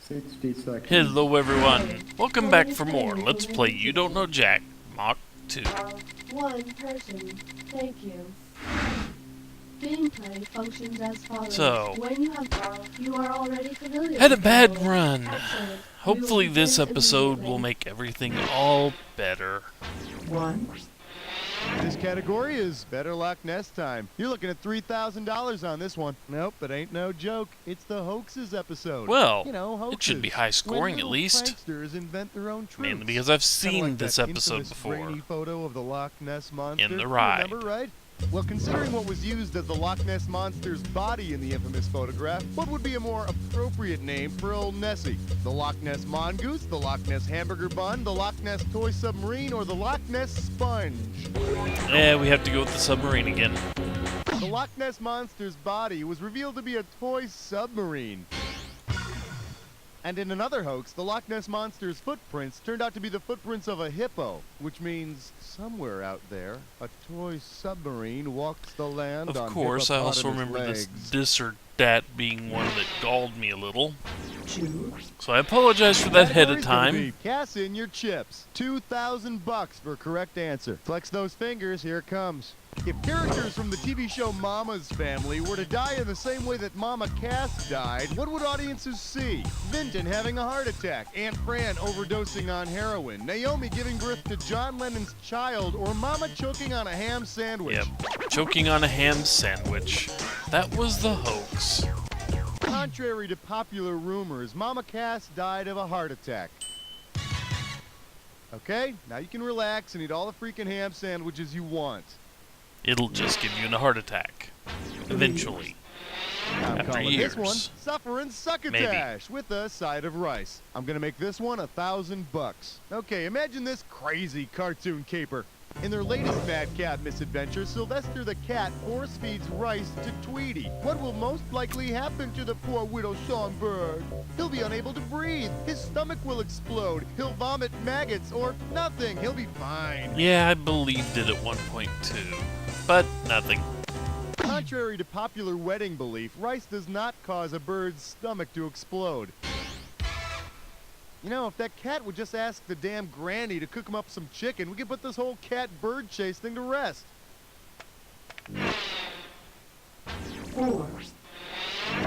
60 seconds. Hello everyone, welcome back for more Let's Play You Don't Know Jack, Mach 2. One person, thank you. Gameplay functions as follows. So, when you are already familiar had a with bad the role. run. Excellent. Hopefully We will this begin episode immediately. will make everything all better. This category is Better Loch Ness time. You're looking at $3,000 on this one. Nope, it ain't no joke. It's the Hoaxes episode. Well, you know, hoaxes. it should be high scoring When at little least. pranksters invent their own truths. Mainly because I've Kinda seen like this that episode infamous before. grainy photo of the Loch Ness monster In the You ride. remember, right? Well, considering what was used as the Loch Ness monster's body in the infamous photograph, what would be a more appropriate name for old Nessie? The Loch Ness mongoose, the Loch Ness hamburger bun, the Loch Ness toy submarine, or the Loch Ness sponge? We have to go with the submarine again. The Loch Ness monster's body was revealed to be a toy submarine. And in another hoax, the Loch Ness monster's footprints turned out to be the footprints of a hippo, which means somewhere out there, a toy submarine walks the land on Of course, I also hippopotamus remember legs. this or that being one that galled me a little. So I apologize for that ahead of Category's gonna time. be Cash in your chips. $2,000 for correct answer. Flex those fingers, here it comes. If characters from the TV show Mama's Family were to die in the same way that Mama Cass died, what would audiences see? Vinton having a heart attack, Aunt Fran overdosing on heroin, Naomi giving birth to John Lennon's child, or Mama choking on a ham sandwich? Yep, choking on a ham sandwich. That was the hoax. Contrary to popular rumors, Mama Cass died of a heart attack. Okay, now you can relax and eat all the freaking ham sandwiches you want. It'll just give you a heart attack. Eventually. I'm After calling years. this one Sufferin' Succotash with a side of rice. I'm gonna make this one $1,000. Okay, imagine this crazy cartoon caper. In their latest Mad Cat misadventure, Sylvester the cat force feeds rice to Tweety. What will most likely happen to the poor widow songbird? He'll be unable to breathe. His stomach will explode. He'll vomit maggots or nothing. He'll be fine. Yeah, I believed it at one point too. But nothing. Contrary to popular wedding belief, rice does not cause a bird's stomach to explode. You know, if that cat would just ask the damn granny to cook him up some chicken, we could put this whole cat-bird chase thing to rest.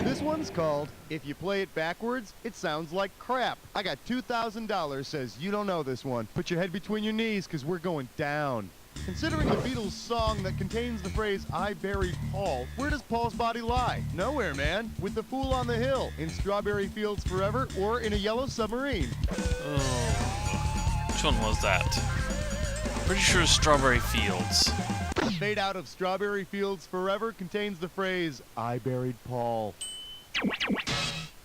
This one's called, If You Play It Backwards, It Sounds Like Crap. I got $2,000 says you don't know this one. Put your head between your knees, because we're going down. Considering the Beatles' song that contains the phrase, I buried Paul, where does Paul's body lie? Nowhere, man. With the Fool on the Hill, in Strawberry Fields Forever, or in a yellow submarine. Oh, which one was that? Pretty sure it's Strawberry Fields. The fade out of Strawberry Fields Forever contains the phrase, I buried Paul.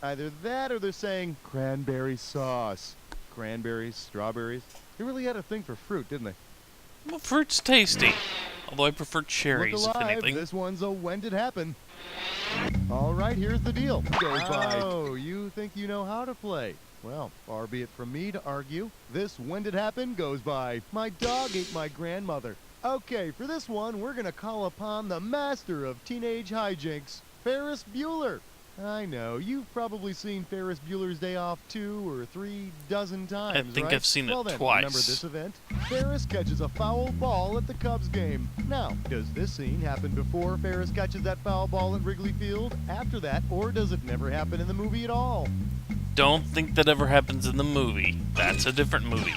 Either that or they're saying cranberry sauce. Cranberries, strawberries. They really had a thing for fruit, didn't they? Well, fruit's tasty. Although I prefer cherries, Look if alive. anything. This one's a when did happen. All right, here's the deal. Oh, you think you know how to play? Well, far be it from me to argue. This when did happen goes by, my dog ate my grandmother. Okay, for this one, we're gonna call upon the master of teenage hijinks, Ferris Bueller. I know, you've probably seen Ferris Bueller's Day Off 2 or 3 dozen times, I think right? I've seen it Well then, twice. remember this event? Ferris catches a foul ball at the Cubs game. Now, does this scene happen before Ferris catches that foul ball at Wrigley Field, after that, or does it never happen in the movie at all? Don't think that ever happens in the movie. That's a different movie.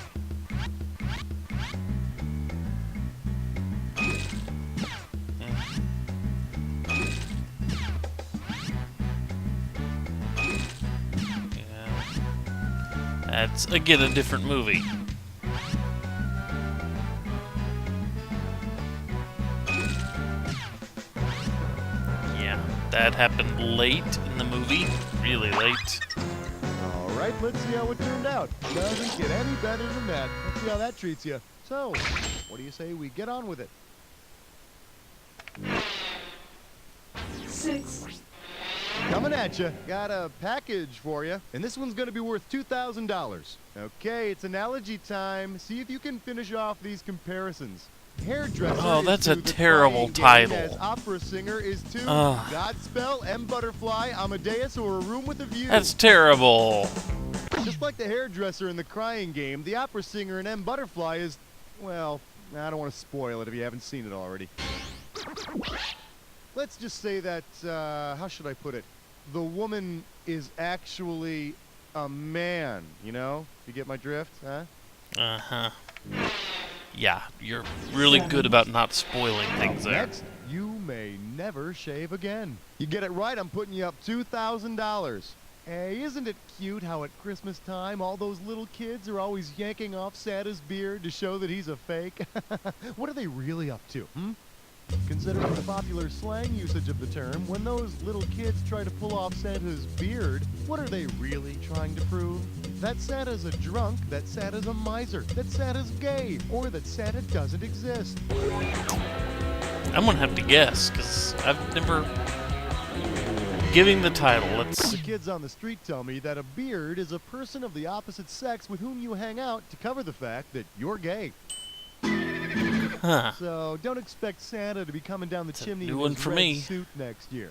That's, again, a different movie. Yeah, that happened late in the movie. Really late. All right, let's see how it turned out. Doesn't get any better than that. Let's see how that treats you. So, what do you say we get on with it? 6. Coming at you. Got a package for you, and this one's going to be worth $2,000. Okay, it's analogy time. See if you can finish off these comparisons. Hairdresser Oh, is that's to a the terrible crying game title. as opera singer is to Ugh. Godspell, M. Butterfly, Amadeus, or A Room with a View. That's terrible. Just like the hairdresser in the crying game, the opera singer in M. Butterfly is, well, I don't want to spoil it if you haven't seen it already. Let's just say that, how should I put it? The woman is actually a man, you know? You get my drift, huh? Uh-huh. Yeah, you're really good about not spoiling things there. Next, you may never shave again. You get it right, I'm putting you up $2,000. Hey, isn't it cute how at Christmas time all those little kids are always yanking off Santa's beard to show that he's a fake? What are they really up to, Considering the popular slang usage of the term, when those little kids try to pull off Santa's beard, what are they really trying to prove? That Santa's a drunk, that Santa's a miser, that Santa's gay, or that Santa doesn't exist. I'm gonna have to guess, because I've never... Giving the title, let's... The kids on the street tell me that a beard is a person of the opposite sex with whom you hang out to cover the fact that you're gay. Huh. So don't expect Santa to be coming down the chimney new in one his for red me. suit next year.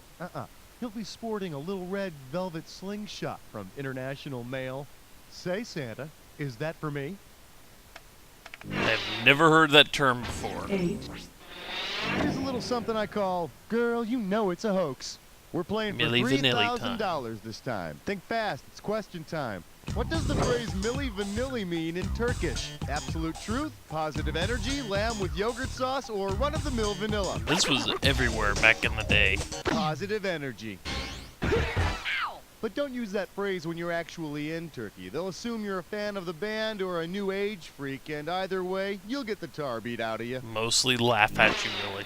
He'll be sporting a little red velvet slingshot from International Mail. Say, Santa, is that for me? I've never heard that term before. 8, Here's a little something I call, girl, you know it's a hoax. We're playing for Milli Vanilli $3,000 this time. Think fast, it's question time. What does the phrase Milli Vanilli mean in Turkish? Absolute truth, positive energy, lamb with yogurt sauce, or run-of-the-mill vanilla? This was everywhere back in the day. Positive energy. But don't use that phrase when you're actually in Turkey. They'll assume you're a fan of the band or a new age freak, and either way, you'll get the tar beat out of you. Mostly laugh at you, really.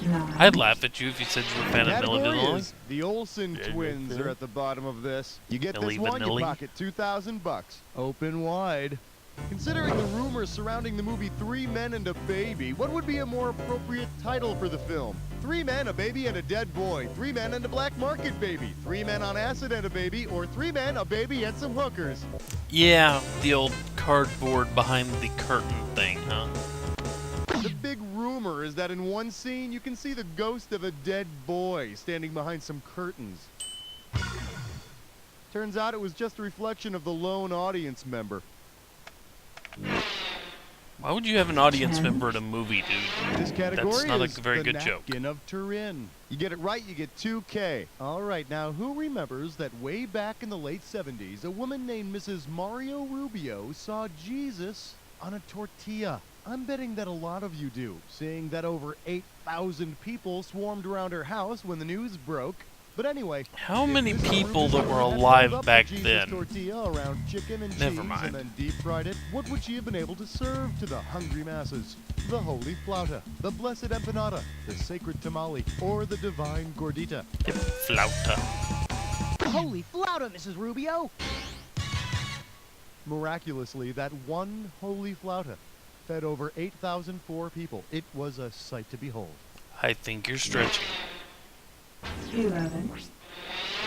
9, I'd laugh at you if you said you were a fan of Milli Category Vanilli. is the Olsen twins are at the bottom of this. You get Milli this one, you Vanilli. pocket $2,000. Open wide. Considering the rumors surrounding the movie Three Men and a Baby, what would be a more appropriate title for the film? 3 men, a baby, and a dead boy. 3 men and a black market baby. 3 men on acid and a baby. Or 3 men, a baby, and some hookers. Yeah, the old cardboard behind the curtain thing, huh? The big rumor is that in one scene you can see the ghost of a dead boy standing behind some curtains. Turns out it was just a reflection of the lone audience member. Why would you have an audience member at a movie, dude? This category That's not a is very the good joke. napkin of Turin. You get it right, you get 2K. All right, now who remembers that way back in the late 70s, a woman named Mrs. Mario Rubio saw Jesus on a tortilla? I'm betting that a lot of you do, seeing that over 8,000 people swarmed around her house when the news broke. But anyway, How if many Mrs. people Rubio that were had rolled alive up back the Jesus then? tortilla around chicken and Never cheese mind. and then deep fried it, what would she have been able to serve to the hungry masses? The holy flauta, the blessed empanada, the sacred tamale, or the divine gordita? Flauta. Holy flauta, Mrs. Rubio! Miraculously, that one holy flauta fed over 8,004 people. It was a sight to behold. I think you're stretching. 11,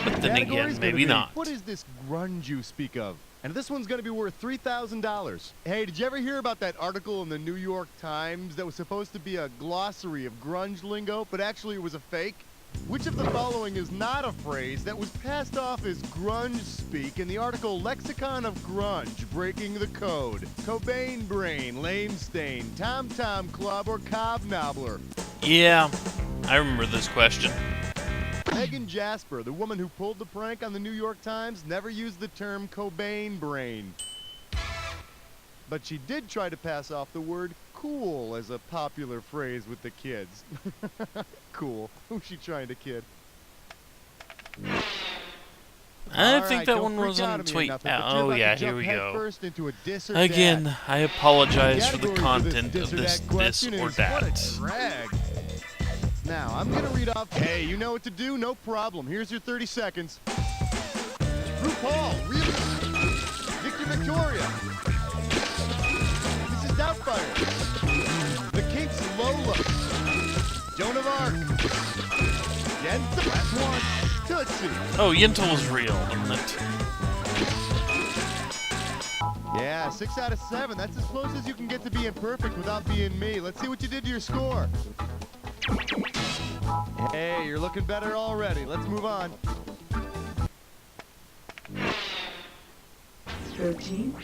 But then Category's again, gonna maybe be, not. What is this grunge you speak of? And this one's gonna be worth $3,000. Hey, did you ever hear about that article in the New York Times that was supposed to be a glossary of grunge lingo, but actually it was a fake? Which of the following is not a phrase that was passed off as grunge speak in the article Lexicon of Grunge, Breaking the Code? Cobain Brain, Lame Stain, Tom Tom Club, or Cobb Nobbler? Yeah, I remember this question. Megan Jasper, the woman who pulled the prank on the New York Times, never used the term Cobain Brain. But she did try to pass off the word cool as a popular phrase with the kids. Cool. Who's she trying to kid? I All think right, that don't one freak was out on at me or tweet. nothing, but you're Oh about to yeah, jump here we go. headfirst into a dis or Again, dat. I apologize for the Category content this of dis or this dat this question or is, what a that. drag. Now, I'm gonna read off. Hey, you know what to do? No problem. Here's your 30 seconds. RuPaul, really? Victor Victoria. Mrs. Doubtfire. The Kinks, Lola. Joan of Arc. Yenta, last one. Tootsie. Oh, Yentl was real, wasn't it? Yeah, 6 out of 7. That's as close as you can get to being perfect without being me. Let's see what you did to your score. Hey, you're looking better already. Let's move on. 13.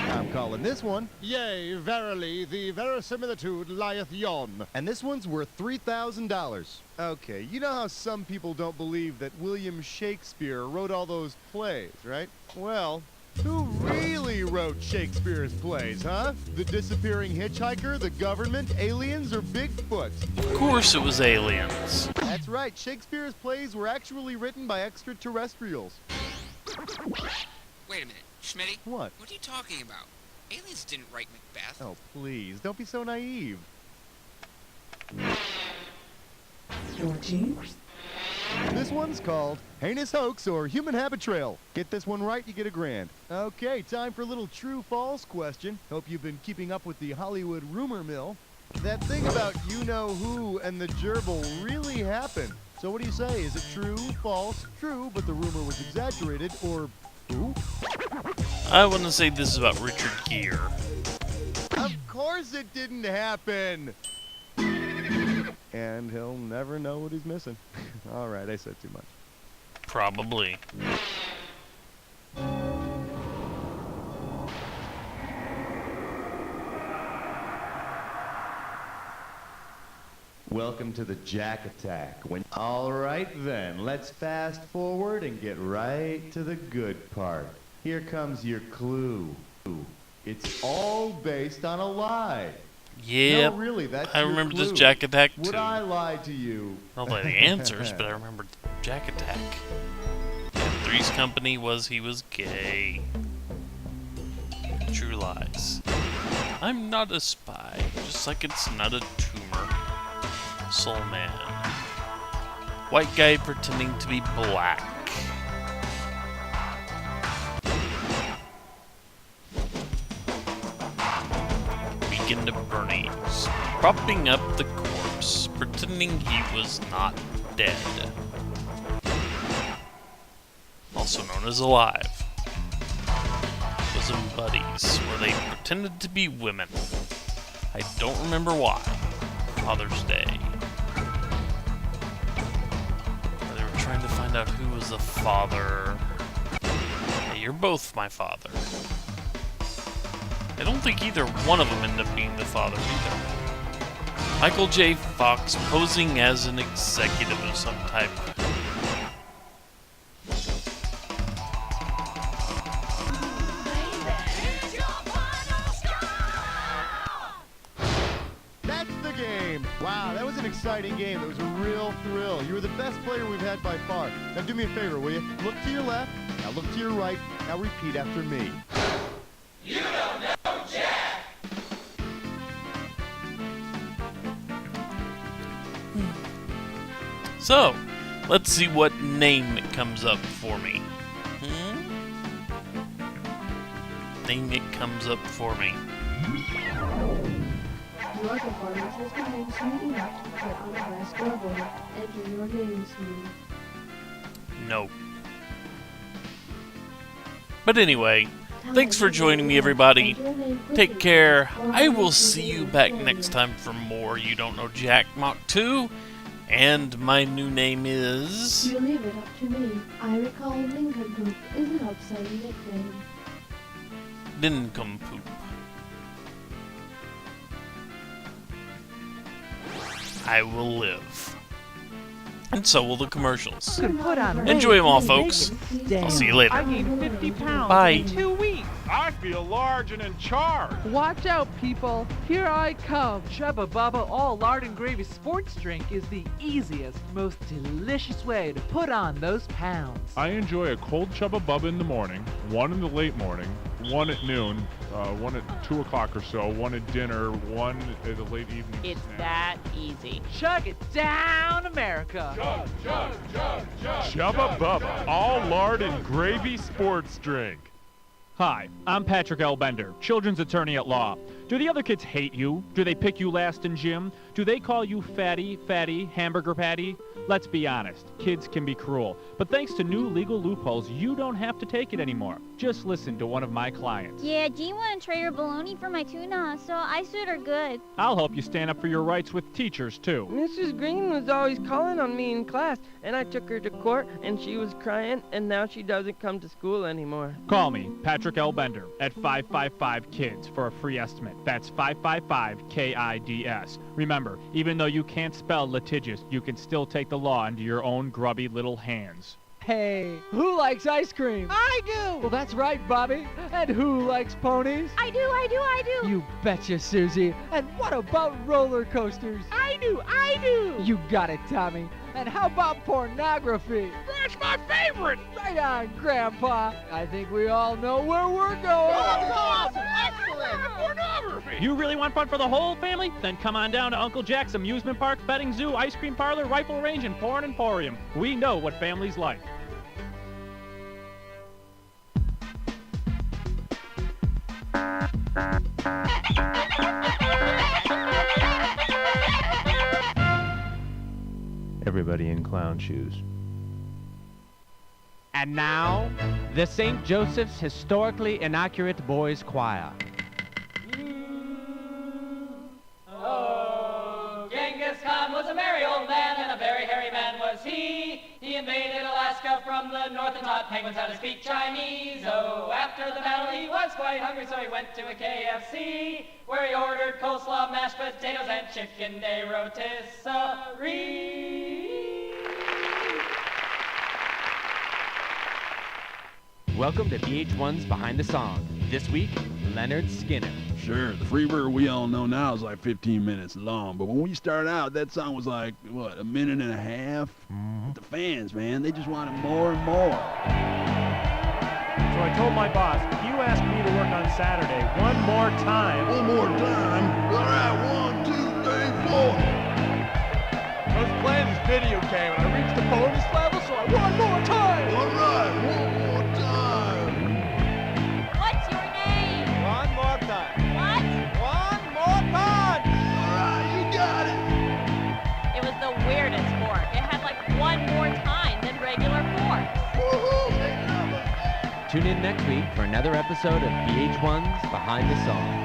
I'm calling this one. Yea, verily, the verisimilitude lieth yon. And this one's worth $3,000. Okay, you know how some people don't believe that William Shakespeare wrote all those plays, right? Well, who really wrote Shakespeare's plays, huh? The disappearing hitchhiker, the government, aliens, or Bigfoot? Of course it was aliens. That's right, Shakespeare's plays were actually written by extraterrestrials. Wait a minute, Schmitty? What? What are you talking about? Aliens didn't write Macbeth. Oh, please, don't be so naive. 14. This one's called Heinous Hoax or Human Habitrail. Get this one right, you get $1,000. Okay, time for a little true-false question. Hope you've been keeping up with the Hollywood rumor mill. That thing about you-know-who and the gerbil really happened. So what do you say? Is it true, false, true, but the rumor was exaggerated, or who? I want to say this is about Richard Gere. Of course it didn't happen! And he'll never know what he's missing. All right, I said too much. Probably. Welcome to the Jack Attack. All right then, let's fast forward and get right to the good part. Here comes your clue. It's all based on a lie. Yep. No, really, that's I your remember this clue. Jack Attack too. Would I lie to you? Not like the answers, but I remembered Jack Attack. And Three's Company was he was gay. True lies. I'm not a spy, just like it's not a tumor. Soul Man. White guy pretending to be black. Weekend of Bernie's. Propping up the corpse, pretending he was not dead. Also known as alive. Bosom buddies, where they pretended to be women. I don't remember why. Father's Day. Where they were trying to find out who was the father. Hey, you're both my father. I don't think either one of them ended up being the father either. Michael J. Fox posing as an executive of some type. That's the game. Wow, that was an exciting game. It was a real thrill. You were the best player we've had by far. Now do me a favor, will you? Look to your left. Now look to your right. Now repeat after me. So, let's see what name it comes up for me. Name it comes up for me. Your performance has been named soon enough to put on the glass scoreboard. Enter your name soon. No. But anyway, thanks for joining me, everybody. Take care. I will see you back next time for more You Don't Know Jack Mach 2. And my new name is... You leave it up to me. I recall nincompoop is an upsetting nickname. Nincompoop. I will live. And so will the commercials. Put on Enjoy them all, folks. I'll see you later. I gained 50 pounds Bye. in 2 weeks. I feel large and in charge. Watch out, people. Here I come. Chubba Bubba All Lard and Gravy Sports Drink is the easiest, most delicious way to put on those pounds. I enjoy a cold Chubba Bubba in the morning, one in the late morning, one at noon, one at 2 o'clock or so, one at dinner, one at the late evening. It's snack. that easy. Chug it down, America. Chubba Bubba, all lard and gravy sports drink. Hi, I'm Patrick L. Bender, children's attorney at law. Do the other kids hate you? Do they pick you last in gym? Do they call you fatty, hamburger patty? Let's be honest, kids can be cruel. But thanks to new legal loopholes, you don't have to take it anymore. Just listen to one of my clients. Yeah, Jean wouldn't trade her bologna for my tuna, so I sued her good. I'll help you stand up for your rights with teachers, too. Mrs. Green was always calling on me in class, and I took her to court, and she was crying, and now she doesn't come to school anymore. Call me, Patrick L. Bender, at 555-KIDS for a free estimate. That's 555-KIDS. Remember, even though you can't spell litigious, you can still take the law into your own grubby little hands. Hey, who likes ice cream? I do! Well, that's right, Bobby. And who likes ponies? I do. You betcha, Susie. And what about roller coasters? I do! You got it, Tommy. And how about pornography? That's my favorite! Right on, Grandpa. I think we all know where we're going. Awesome! Excellent! Pornography! You really want fun for the whole family? Then come on down to Uncle Jack's amusement park, petting zoo, ice cream parlor, rifle range, and porn emporium. We know what families like. Everybody in clown shoes. And now, the St. Joseph's Historically Inaccurate Boys Choir. Oh, Genghis Khan was a merry old man, and a very hairy man was he. He invaded Alaska from the north and taught penguins how to speak Chinese. Oh, after the battle he was quite hungry, so he went to a KFC, where he ordered coleslaw, mashed potatoes, and chicken de rotisserie. Welcome to VH1's Behind the Song. This week, Leonard Skinner. Sure, the Freebird we all know now is like 15 minutes long, but when we started out, that song was like, what, a minute and a half? But the fans, man, they just wanted more and more. So I told my boss, if you ask me to work on Saturday one more time... One more time? All right, 1, 2, 3, 4. I was playing this video game and I reached the bonus level, so I one more time! All right, one more time! What's your name? One more time. What? One more time! All right, you got it! It was the weirdest fork. It had like one more time than regular forks. Woohoo! Tune in next week for another episode of VH1's Behind the Song.